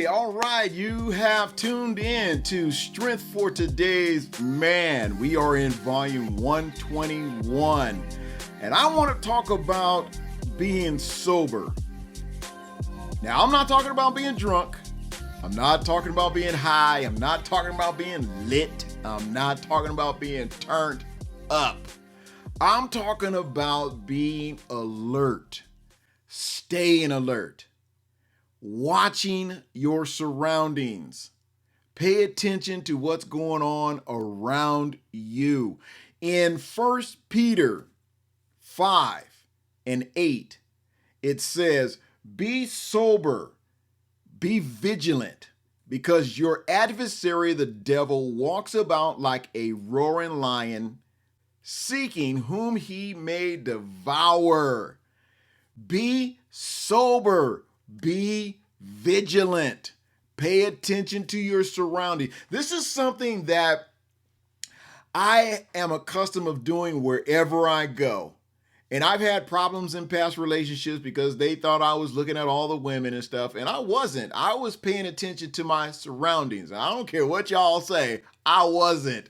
All right, you have tuned in to Strength for Today's Man. We are in volume 121, and I want to talk about being sober. Now, I'm not talking about being drunk. I'm not talking about being high. I'm not talking about being lit. I'm not talking about being turned up. I'm talking about being alert, staying alert, watching your surroundings. Pay attention to what's going on around you. In 1 Peter 5:8, it says, "Be sober, be vigilant, because your adversary, the devil, walks about like a roaring lion, seeking whom he may devour." Be sober, be vigilant, pay attention to your surroundings. This is something that I am accustomed of doing wherever I go. And I've had problems in past relationships because they thought I was looking at all the women and stuff, and I wasn't. I was paying attention to my surroundings. I don't care what y'all say, I wasn't.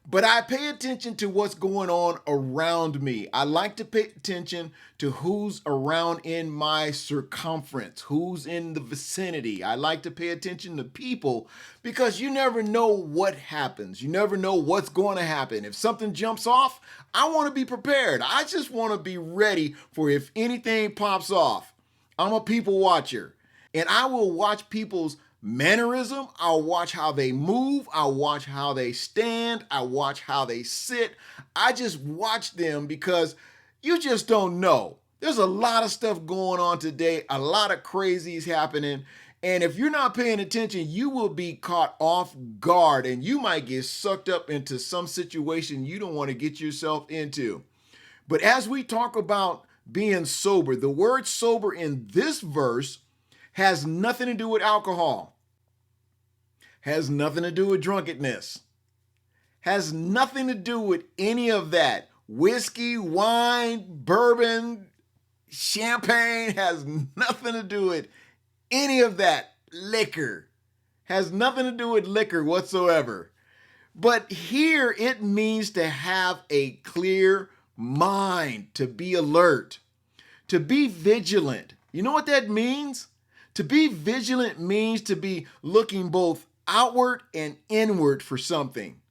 But I pay attention to what's going on around me. I like to pay attention to who's around in my circumference, who's in the vicinity. I like to pay attention to people because you never know what happens. You never know what's going to happen. If something jumps off, I want to be prepared. I just want to be ready for if anything pops off. I'm a people watcher, and I will watch people's mannerism. I'll watch how they move. I'll watch how they stand. I watch how they sit. I just watch them because you just don't know. There's a lot of stuff going on today, a lot of crazies happening. And if you're not paying attention, you will be caught off guard and you might get sucked up into some situation you don't want to get yourself into. But as we talk about being sober, the word sober in this verse has nothing to do with alcohol, has nothing to do with drunkenness, has nothing to do with any of that. Whiskey, wine, bourbon, champagne has nothing to do with any of that. Liquor has nothing to do with liquor whatsoever. But here it means to have a clear mind, to be alert, to be vigilant. You know what that means? To be vigilant means to be looking both outward and inward for something.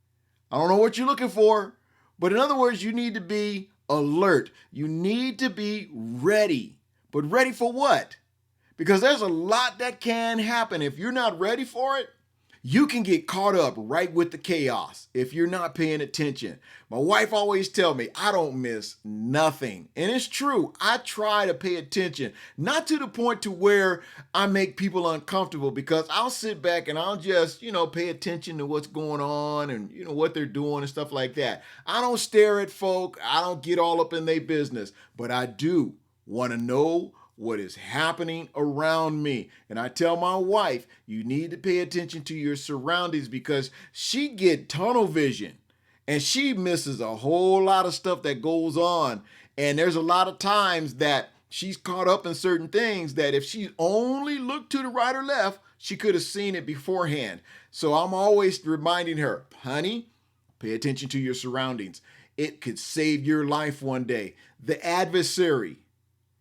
I don't know what you're looking for, but in other words, you need to be alert. You need to be ready. But ready for what? Because there's a lot that can happen. If you're not ready for it, you can get caught up right with the chaos if you're not paying attention. My wife always tells me I don't miss nothing. And it's true. I try to pay attention, not to the point to where I make people uncomfortable, because I'll sit back and I'll just, pay attention to what's going on and, what they're doing and stuff like that. I don't stare at folk. I don't get all up in their business, but I do want to know what is happening around me. And I tell my wife, you need to pay attention to your surroundings, because she get tunnel vision and she misses a whole lot of stuff that goes on. And there's a lot of times that she's caught up in certain things that if she only looked to the right or left, she could have seen it beforehand. So I'm always reminding her, honey, pay attention to your surroundings. It could save your life one day. The adversary,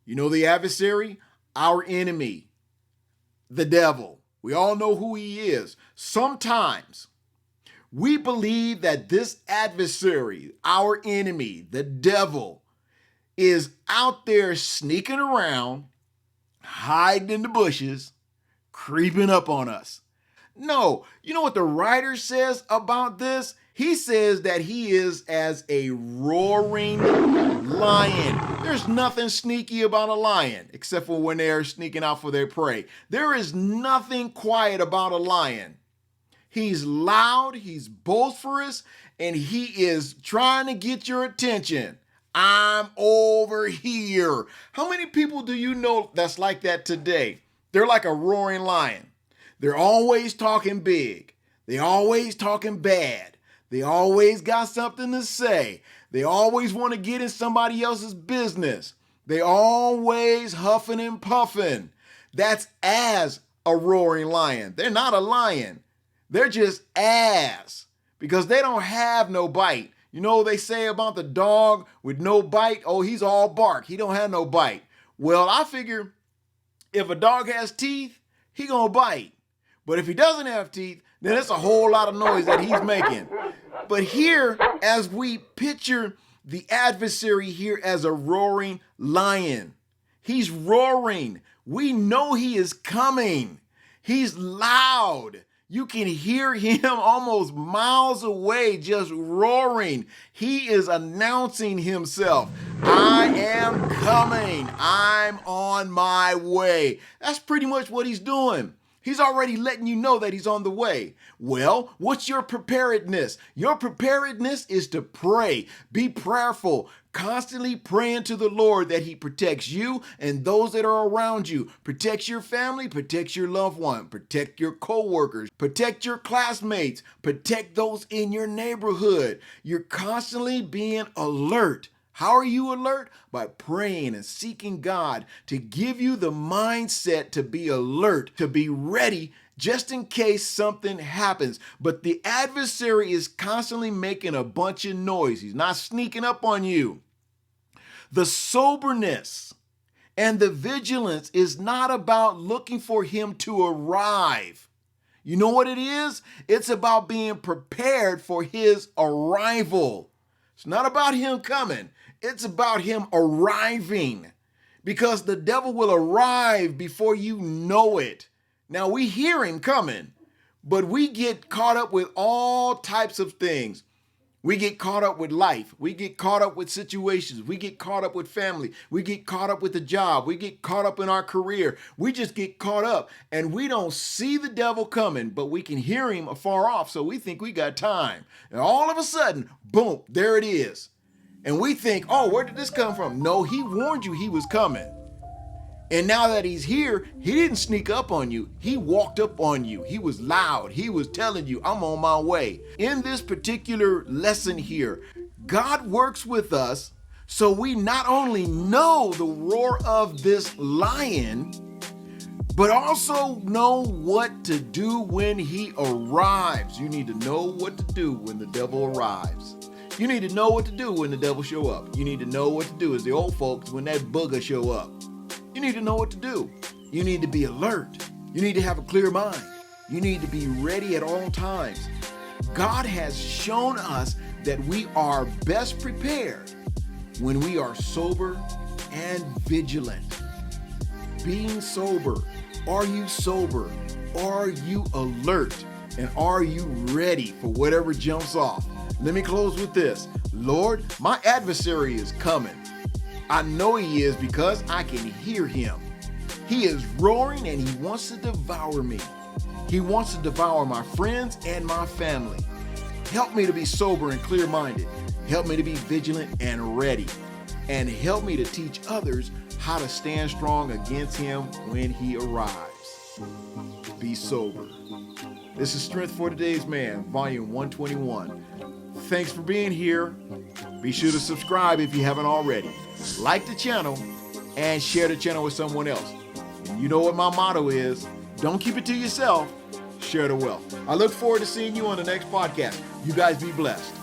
the adversary, our enemy, the devil. We all know who he is. Sometimes we believe that this adversary, our enemy, the devil, is out there sneaking around, hiding in the bushes, creeping up on us. No, you know what the writer says about this? He says that he is as a roaring lion. There's nothing sneaky about a lion, except for when they're sneaking out for their prey. There is nothing quiet about a lion. He's loud, he's boisterous, and he is trying to get your attention. I'm over here. How many people do you know that's like that today? They're like a roaring lion. They're always talking big. They're always talking bad. They always got something to say. They always want to get in somebody else's business. They always huffing and puffing. That's as a roaring lion. They're not a lion. They're just ass because they don't have no bite. You know what they say about the dog with no bite? Oh, he's all bark. He don't have no bite. Well, I figure if a dog has teeth, he gonna bite. But if he doesn't have teeth, then it's a whole lot of noise that he's making. But here, as we picture the adversary here as a roaring lion, he's roaring. We know he is coming. He's loud. You can hear him almost miles away just roaring. He is announcing himself. I am coming. I'm on my way. That's pretty much what he's doing. He's already letting you know that he's on the way. Well, what's your preparedness? Your preparedness is to pray. Be prayerful. Constantly praying to the Lord that he protects you and those that are around you. Protects your family, protects your loved one, protect your co-workers, protect your classmates, protect those in your neighborhood. You're constantly being alert. How are you alert? By praying and seeking God to give you the mindset to be alert, to be ready just in case something happens. But the adversary is constantly making a bunch of noise. He's not sneaking up on you. The soberness and the vigilance is not about looking for him to arrive. You know what it is? It's about being prepared for his arrival. It's not about him coming. It's about him arriving, because the devil will arrive before you know it. Now we hear him coming, but we get caught up with all types of things. We get caught up with life. We get caught up with situations. We get caught up with family. We get caught up with the job. We get caught up in our career. We just get caught up and we don't see the devil coming, but we can hear him afar off. So we think we got time. And all of a sudden, boom, there it is. And we think, oh, where did this come from? No, he warned you he was coming. And now that he's here, he didn't sneak up on you. He walked up on you. He was loud. He was telling you, I'm on my way. In this particular lesson here, God works with us so we not only know the roar of this lion, but also know what to do when he arrives. You need to know what to do when the devil arrives. You need to know what to do when the devil show up. You need to know what to do as the old folks when that booger show up. You need to know what to do. You need to be alert. You need to have a clear mind. You need to be ready at all times. God has shown us that we are best prepared when we are sober and vigilant. Being sober. Are you sober? Are you alert? And are you ready for whatever jumps off? Let me close with this. Lord, my adversary is coming. I know he is because I can hear him. He is roaring and he wants to devour me. He wants to devour my friends and my family. Help me to be sober and clear-minded. Help me to be vigilant and ready. And help me to teach others how to stand strong against him when he arrives. Be sober. This is Strength for Today's Man, Volume 121. Thanks for being here. Be sure to subscribe if you haven't already. Like the channel and share the channel with someone else. And you know what my motto is. Don't keep it to yourself. Share the wealth. I look forward to seeing you on the next podcast. You guys be blessed.